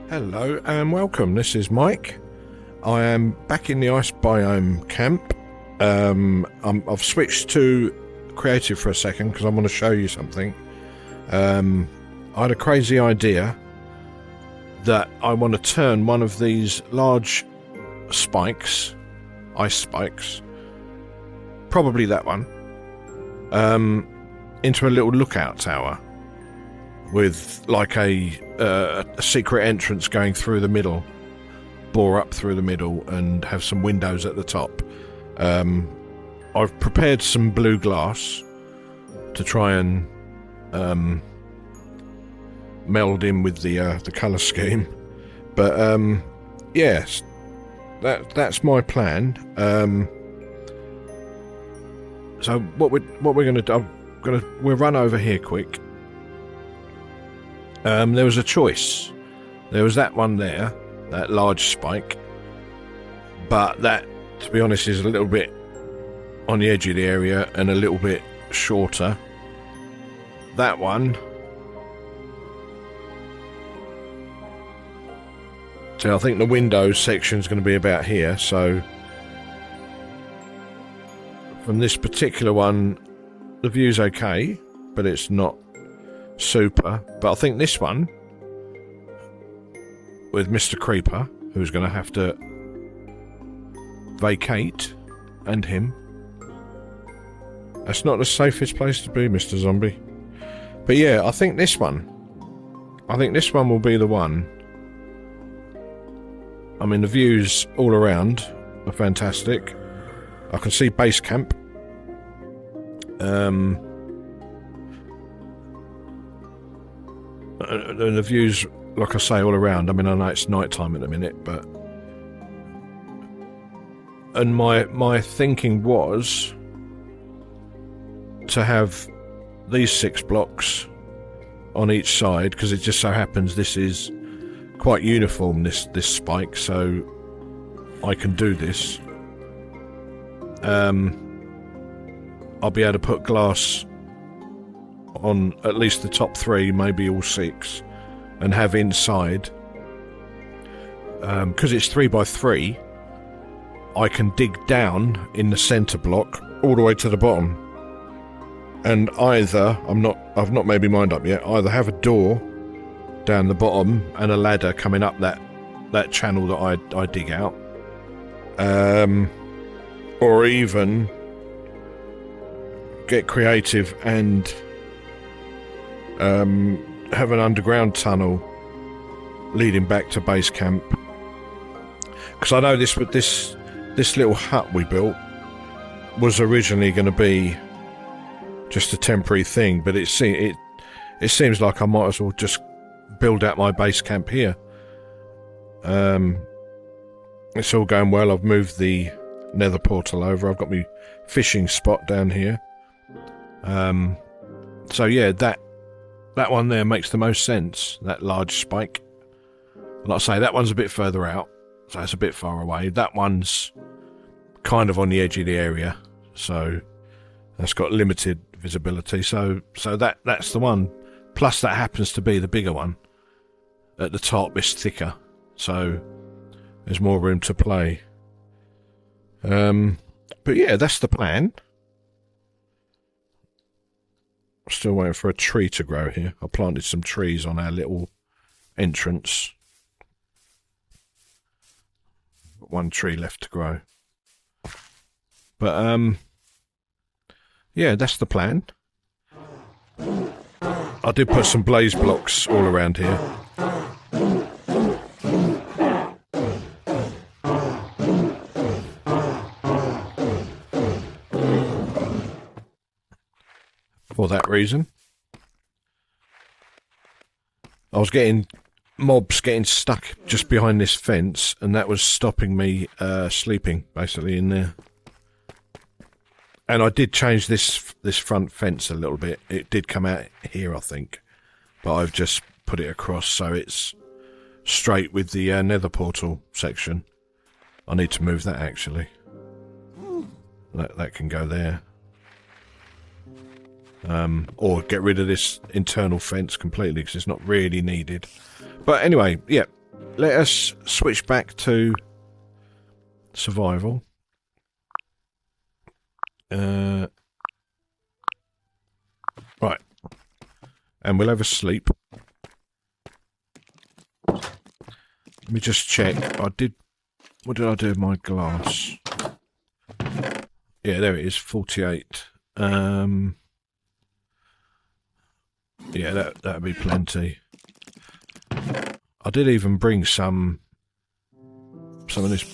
Hello and welcome, this is Mike. I am back in the ice biome camp. I've switched to creative for a second because I want to show you something. I had a crazy idea that I want to turn one of these large spikes, ice spikes, probably that one, into a little lookout tower with like a secret entrance going through the middle, bore up through the middle and have some windows at the top. I've prepared some blue glass to try and meld in with the colour scheme, but yes, that's my plan. So what we're going to do, we'll run over here quick. There was a choice. There was that one there, that large spike, but that, to be honest, is a little bit on the edge of the area and a little bit shorter. That one, so I think the windows section is going to be about here, so from this particular one the view's okay, but it's not super. But I think this one with Mr. Creeper, who's going to have to vacate, and him, that's not the safest place to be, Mr. Zombie. But yeah, I think this one will be the one. I mean, the views all around are fantastic. I can see base camp. And the views, like I say, all around. I mean, I know it's night time at the minute, but... And my thinking was to have these 6 blocks on each side, because it just so happens this is quite uniform, this spike, so I can do this. I'll be able to put glass on at least the top 3, maybe all 6, and have inside, because it's 3 by 3, I can dig down in the centre block all the way to the bottom, and either I've not made my mind up yet. Either have a door down the bottom and a ladder coming up that channel that I dig out, or even get creative and have an underground tunnel leading back to base camp. Because I know this little hut we built was originally going to be just a temporary thing, but it seems like I might as well just build out my base camp here. It's all going well. I've moved the nether portal over. I've got my fishing spot down here. So yeah, that one there makes the most sense, that large spike. Like I say, that one's a bit further out, so it's a bit far away. That one's kind of on the edge of the area, so that's got limited visibility. So that's the one. Plus that happens to be the bigger one. At the top it's thicker, so there's more room to play. But yeah, that's the plan. Still waiting for a tree to grow here. I planted some trees on our little entrance. Got 1 tree left to grow. But yeah, that's the plan. I did put some blaze blocks all around here. For that reason. I was getting mobs getting stuck just behind this fence, and that was stopping me sleeping basically in there. And I did change this front fence a little bit. It did come out here, I think, but I've just put it across so it's straight with the nether portal section. I need to move that actually. That can go there. Or get rid of this internal fence completely because it's not really needed. But anyway, yeah, let us switch back to survival. Right. And we'll have a sleep. Let me just check. What did I do with my glass? Yeah, there it is, 48. Yeah, that'd be plenty. I did even bring some of this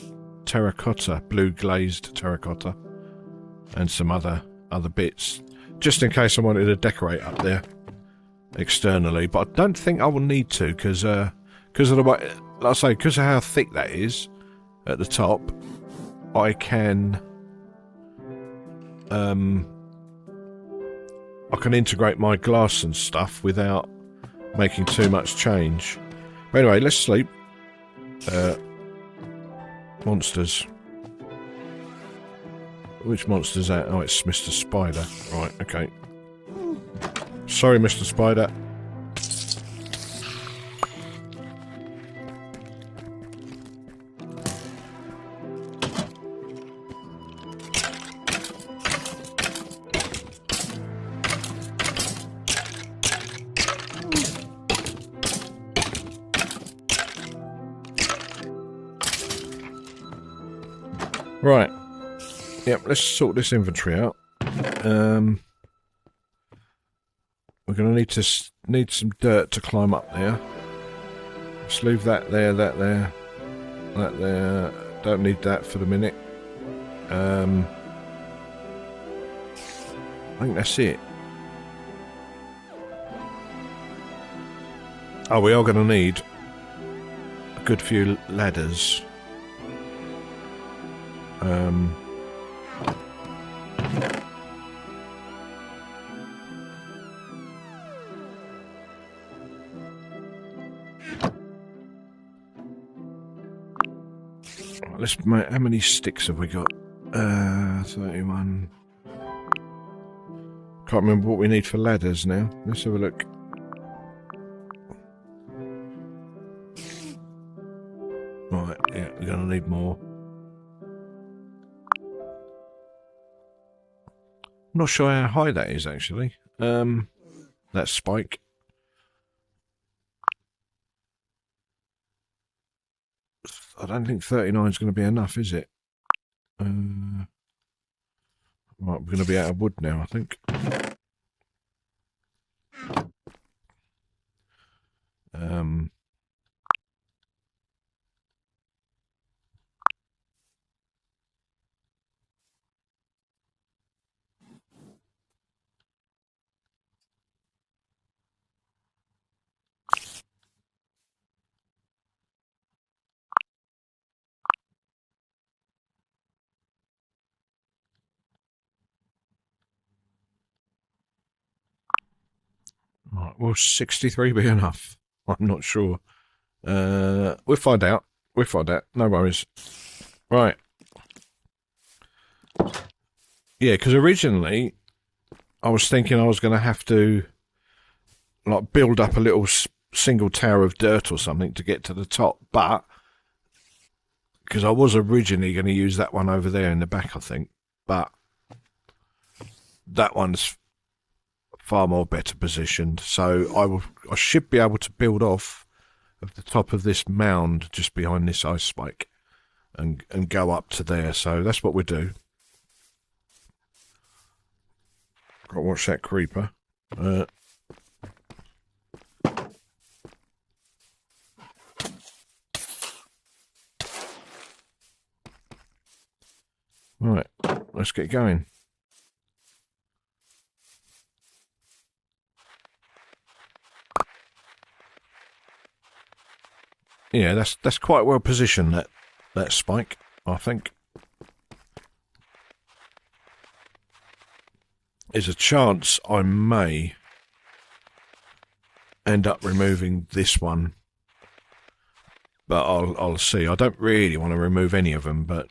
terracotta, blue glazed terracotta, and some other bits, just in case I wanted to decorate up there externally. But I don't think I will need to, because of the way, like I say, because of how thick that is at the top, I can integrate my glass and stuff without making too much change. But anyway, let's sleep. Monsters. Which monster's that? Oh, it's Mr. Spider. Right, okay. Sorry, Mr. Spider. Right. Yep, let's sort this inventory out. We're going to need some dirt to climb up there. Let's leave that there, that there, that there. Don't need that for the minute. I think that's it. Oh, we are going to need a good few ladders. Let's make, how many sticks have we got? 31. Can't remember what we need for ladders now. Let's have a look. Right, yeah, we're going to need more. I'm not sure how high that is, actually. That spike. I don't think 39 is going to be enough, is it? Right, we're going to be out of wood now, I think. Right, will 63 be enough? I'm not sure. We'll find out. We'll find out. No worries. Right. Yeah, because originally I was thinking I was going to have to like build up a little single tower of dirt or something to get to the top, but because I was originally going to use that one over there in the back, I think, but that one's far more better positioned, so I should be able to build off of the top of this mound just behind this ice spike and go up to there. So that's what we'll do. Got to watch that creeper. Right, let's get going. Yeah, that's quite well positioned, that spike, I think. There's a chance I may end up removing this one, but I'll see. I don't really want to remove any of them, but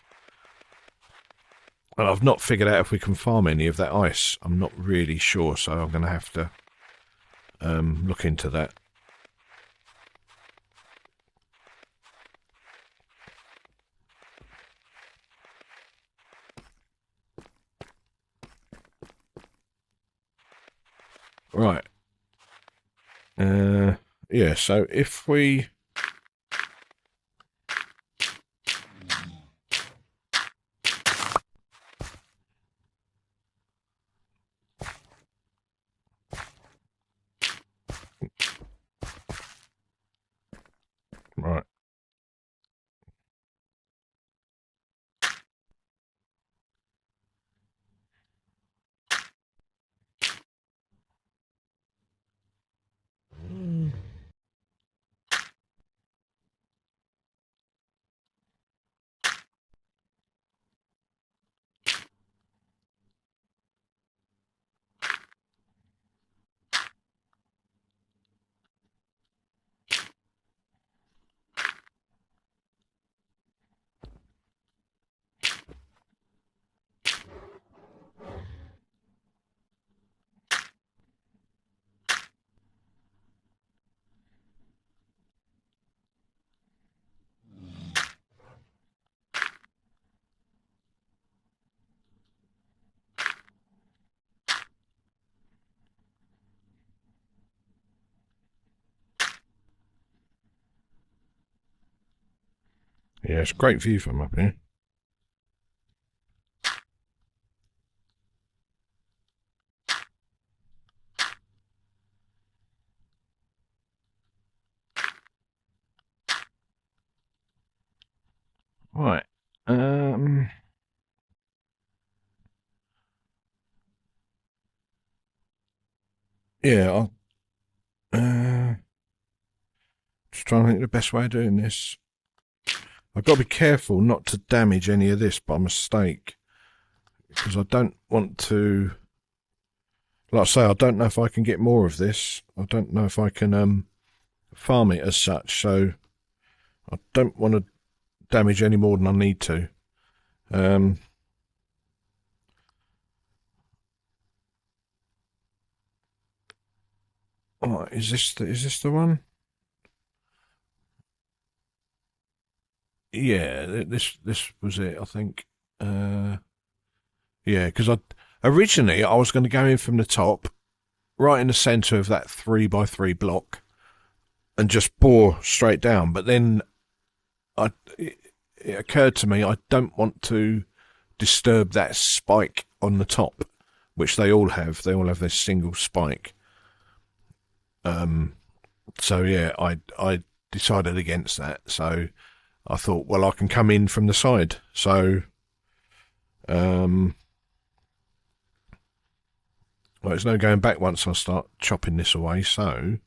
I've not figured out if we can farm any of that ice. I'm not really sure, so I'm going to have to look into that. Right. Yeah, so if we... Right. Yeah, it's a great view from up here. Right. Yeah, I'll... just trying to think of the best way of doing this. I've got to be careful not to damage any of this by mistake, because I don't want to... Like I say, I don't know if I can get more of this. I don't know if I can farm it as such, so I don't want to damage any more than I need to. Oh, is this the one? Yeah, this was it, I think. Yeah, because originally I was going to go in from the top, right in the centre of that 3x3 block, and just bore straight down. But then it occurred to me I don't want to disturb that spike on the top, which they all have. They all have this single spike. So yeah, I decided against that. So I thought, well, I can come in from the side. So well, there's no going back once I start chopping this away. So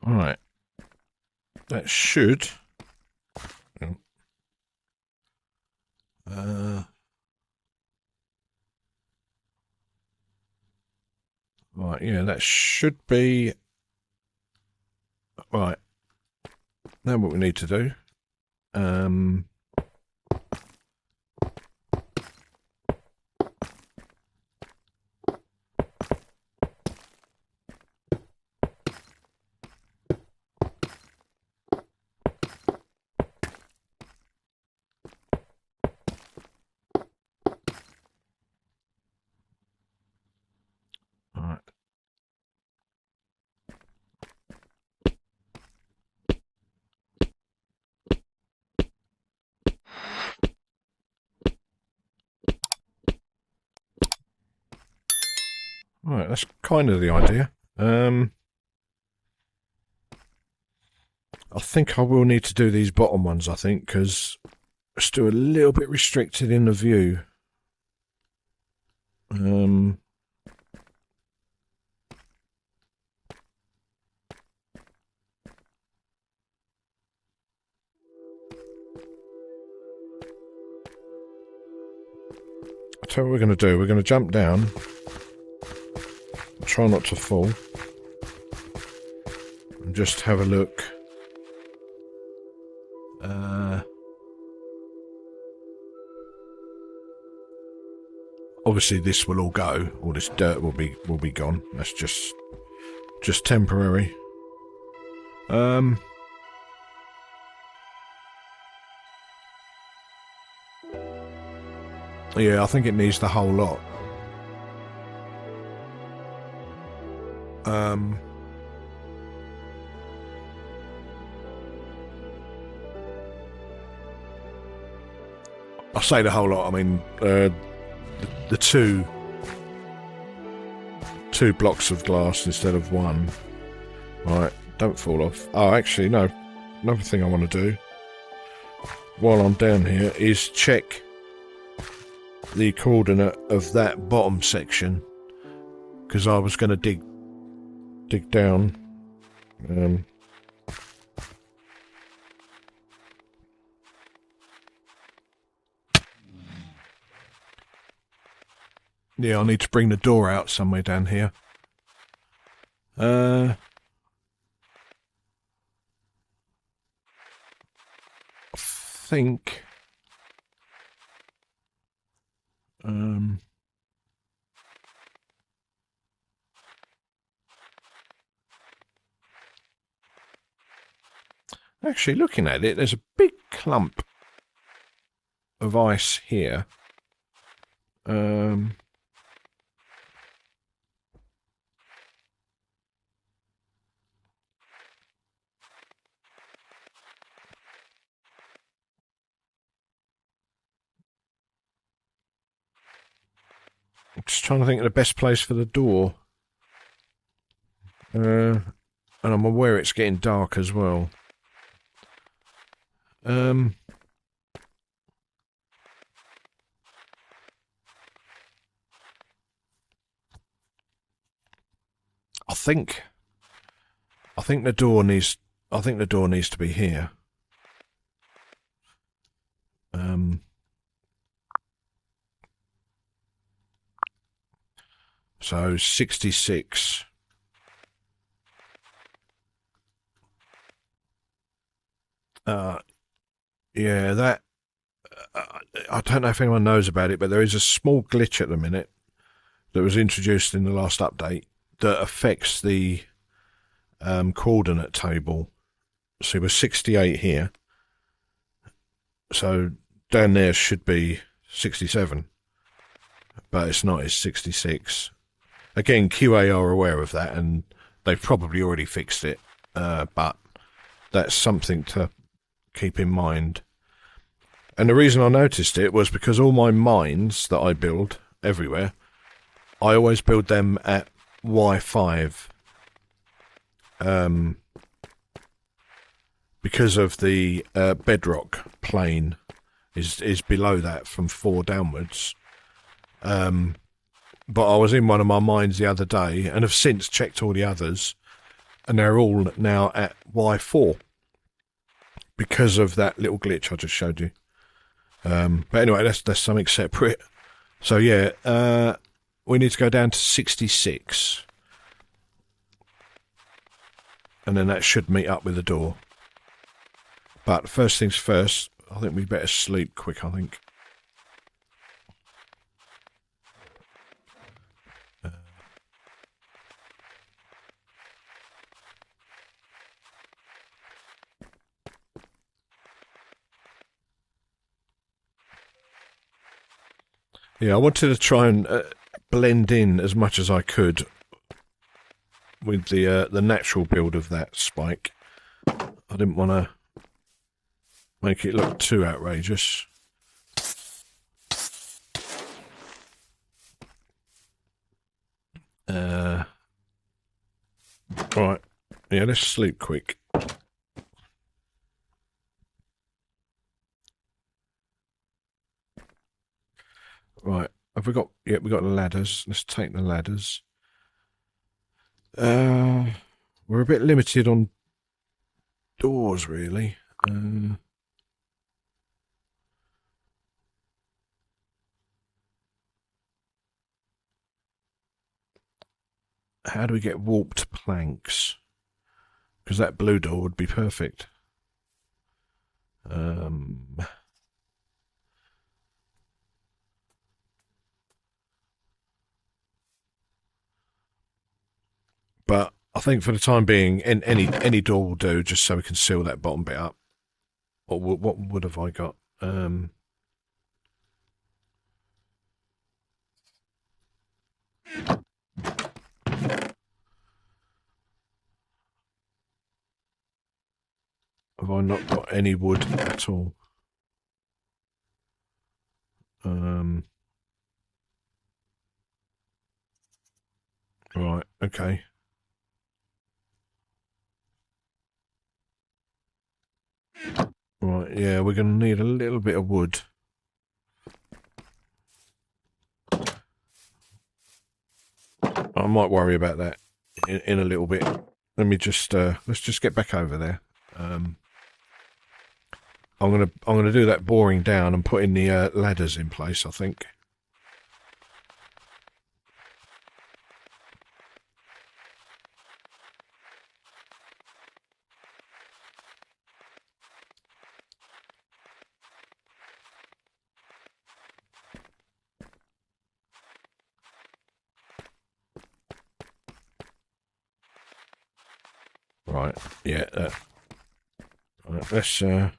all right, that should. Right, yeah, that should be right. Now what we need to do. Right. Right, that's kind of the idea. I think I will need to do these bottom ones, I think, because it's still a little bit restricted in the view. I'll tell you what we're going to do. We're going to jump down. Try not to fall. And just have a look. Obviously this will all go. All this dirt will be gone. That's just temporary. Yeah, I think it needs the whole lot. I say the whole lot. I mean, the two blocks of glass instead of one. Right, don't fall off. Oh, actually, no. Another thing I want to do while I'm down here is check the coordinate of that bottom section, because I was going to dig down. Yeah, I need to bring the door out somewhere down here. I think actually, looking at it, there's a big clump of ice here. I'm just trying to think of the best place for the door. And I'm aware it's getting dark as well. I think the door needs to be here. So 66. Yeah, that I don't know if anyone knows about it, but there is a small glitch at the minute that was introduced in the last update that affects the coordinate table. So we're 68 here. So down there should be 67. But it's not, it's 66. Again, QA are aware of that, and they've probably already fixed it. But that's something to keep in mind. And the reason I noticed it was because all my mines that I build everywhere, I always build them at Y5. Because of the bedrock plane is below that from 4 downwards. But I was in one of my mines the other day and have since checked all the others, and they're all now at Y4 because of that little glitch I just showed you. But anyway, that's something separate. So yeah, we need to go down to 66. And then that should meet up with the door. But first things first, I think we better sleep quick, I think. Yeah, I wanted to try and blend in as much as I could with the natural build of that spike. I didn't want to make it look too outrageous. Right, yeah, let's sleep quick. Right, have we got? Yeah, we got the ladders. Let's take the ladders. We're a bit limited on doors, really. How do we get warped planks? because that blue door would be perfect. But I think for the time being, any door will do, just so we can seal that bottom bit up. What wood have I got? Have I not got any wood at all? Right, okay. Right, yeah, we're going to need a little bit of wood. I might worry about that in a little bit. Let me just let's just get back over there. I'm gonna do that boring down and put in the ladders in place, I think. Right, yeah. Right, let's yeah,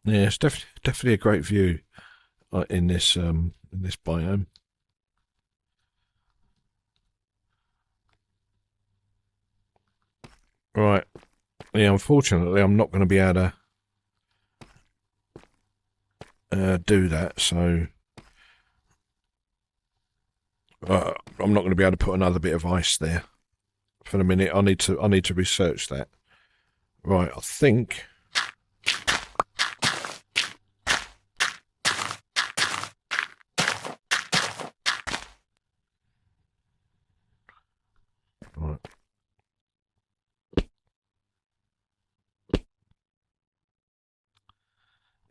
it's definitely a great view in this biome. Right, yeah. Unfortunately, I'm not going to be able to do that, so I'm not going to be able to put another bit of ice there for the minute. I need to research that. Right, I think. Right.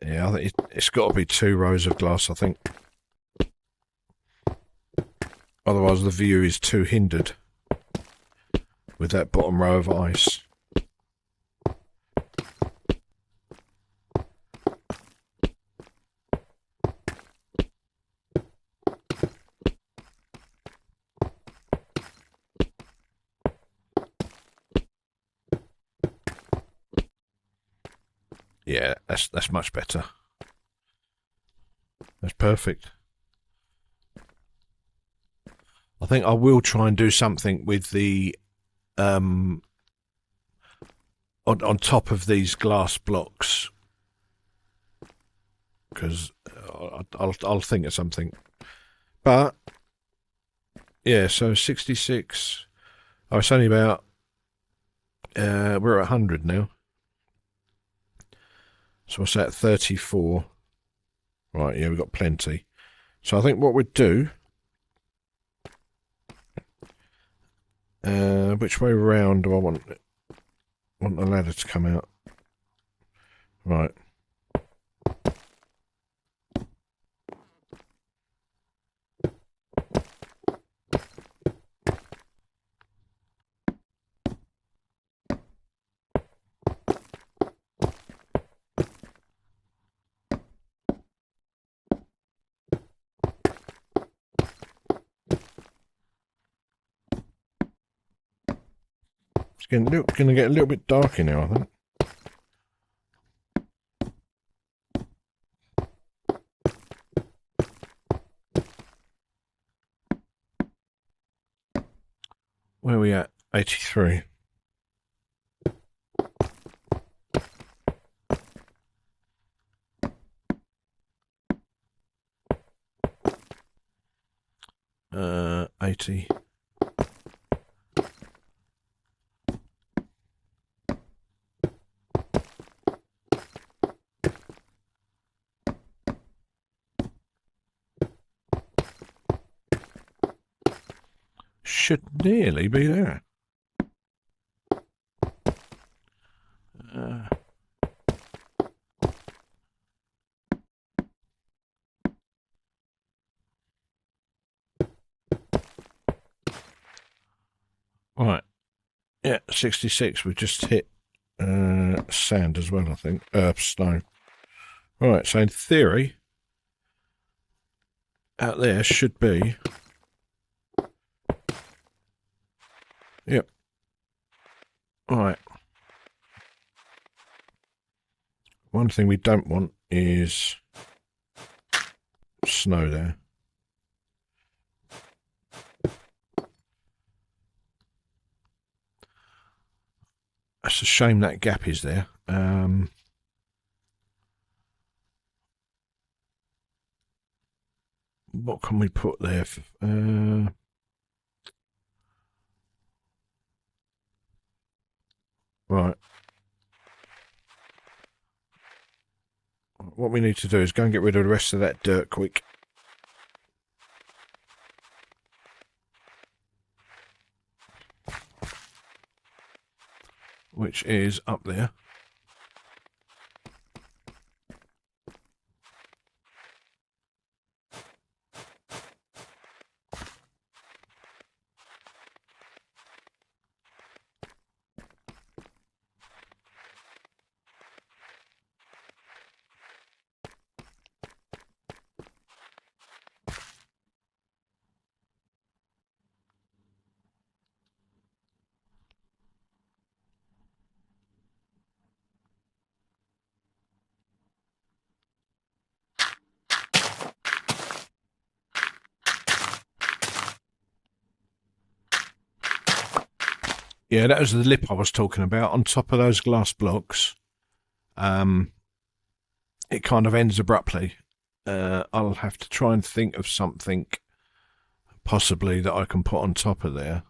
Yeah, I think it's got to be 2 rows of glass, I think. Otherwise, the view is too hindered with that bottom row of ice. Yeah, that's much better. That's perfect. I think I will try and do something with the on top of these glass blocks, because I'll think of something. But yeah, so 66. Oh, it's only about we're at 100 now. So what's that? 34. Right, yeah, we've got plenty. So I think what we'd do. Which way round do I want the ladder to come out? Right. It's going to get a little bit darker now, I think. Where are we at? 83. Uh, 80. Should nearly be there. Yeah, 66. We've just hit sand as well, I think. Snow. Right, so in theory, out there should be... Yep. Right. One thing we don't want is snow there. It's a shame that gap is there. What can we put there? Right. What we need to do is go and get rid of the rest of that dirt quick. Which is up there. Yeah, that was the lip I was talking about. On top of those glass blocks, it kind of ends abruptly. I'll have to try and think of something possibly that I can put on top of there.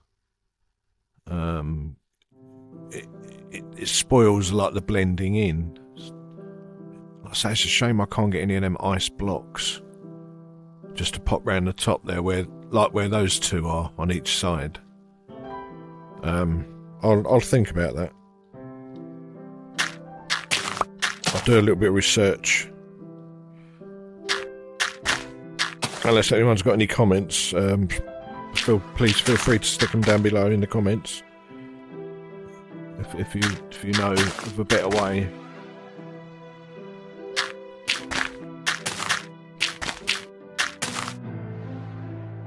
It spoils like the blending in. Like I say, it's a shame I can't get any of them ice blocks just to pop round the top there, where those two are on each side. I'll think about that. I'll do a little bit of research. Unless anyone's got any comments, please feel free to stick them down below in the comments. If you know of a better way.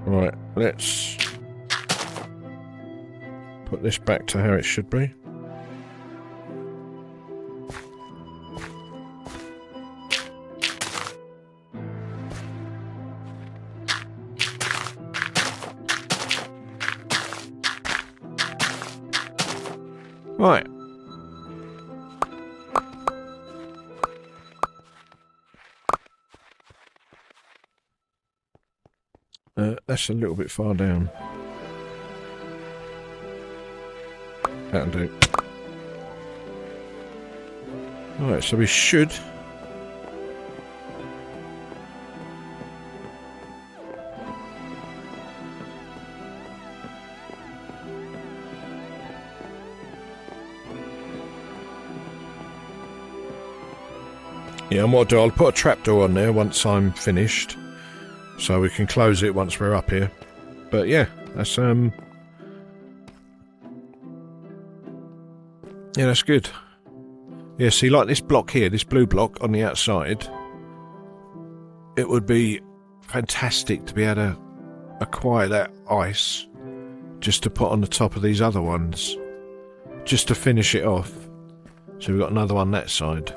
Right, let's put this back to how it should be. Right. That's a little bit far down. That'll do. Alright, so we should... Yeah, and what I'll do, I'll put a trapdoor on there once I'm finished, so we can close it once we're up here. But yeah, that's yeah, that's good. Yeah, see, like this block here, this blue block on the outside, it would be fantastic to be able to acquire that ice just to put on the top of these other ones, just to finish it off. So we've got another one that side.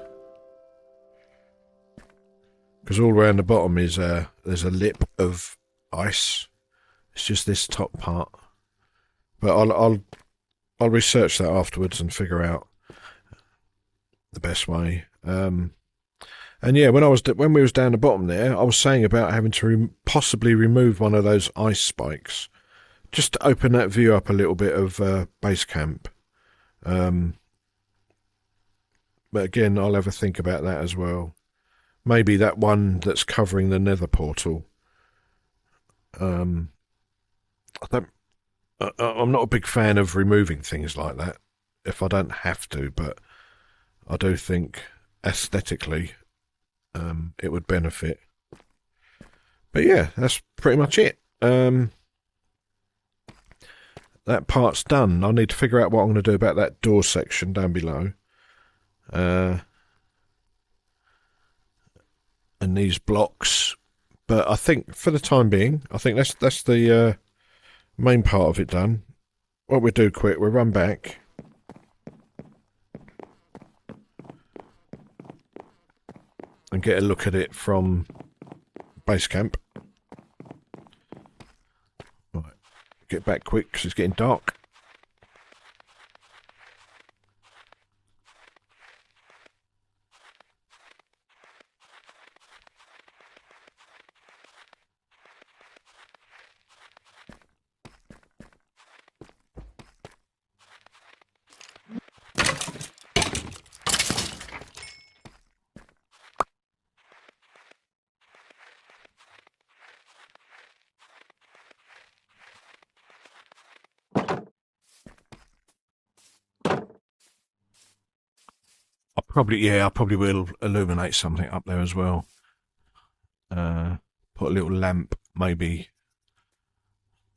Because all around the bottom is there's a lip of ice. It's just this top part. But I'll research that afterwards and figure out the best way. And yeah, when we was down the bottom there, I was saying about having to possibly remove one of those ice spikes, just to open that view up a little bit of base camp. But again, I'll have a think about that as well. Maybe that one that's covering the nether portal. I'm not a big fan of removing things like that if I don't have to, but I do think aesthetically it would benefit. But yeah, that's pretty much it. that part's done. I need to figure out what I'm going to do about that door section down below. And these blocks. But I think for the time being, I think that's the main part of it done. What we'll do quick, we'll run back. And get a look at it from base camp. Right, get back quick because it's getting dark. I probably will illuminate something up there as well. Put a little lamp maybe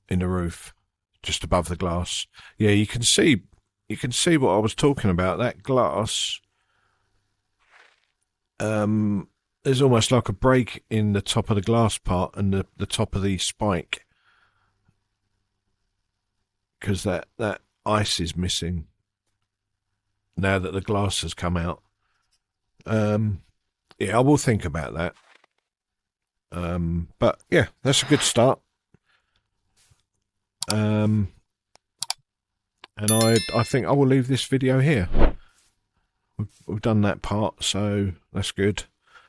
in the roof, just above the glass. Yeah, you can see what I was talking about. That glass, there's almost like a break in the top of the glass part and the top of the spike, because that ice is missing now that the glass has come out. Yeah, I will think about that. But yeah, that's a good start. And I think I will leave this video here. We've done that part, so that's good.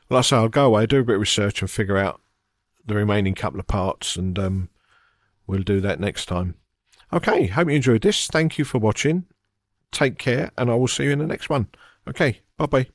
Like I say, I'll go away, do a bit of research and figure out the remaining couple of parts, and we'll do that next time. Okay, hope you enjoyed this. Thank you for watching. Take care, and I will see you in the next one. Okay, bye-bye.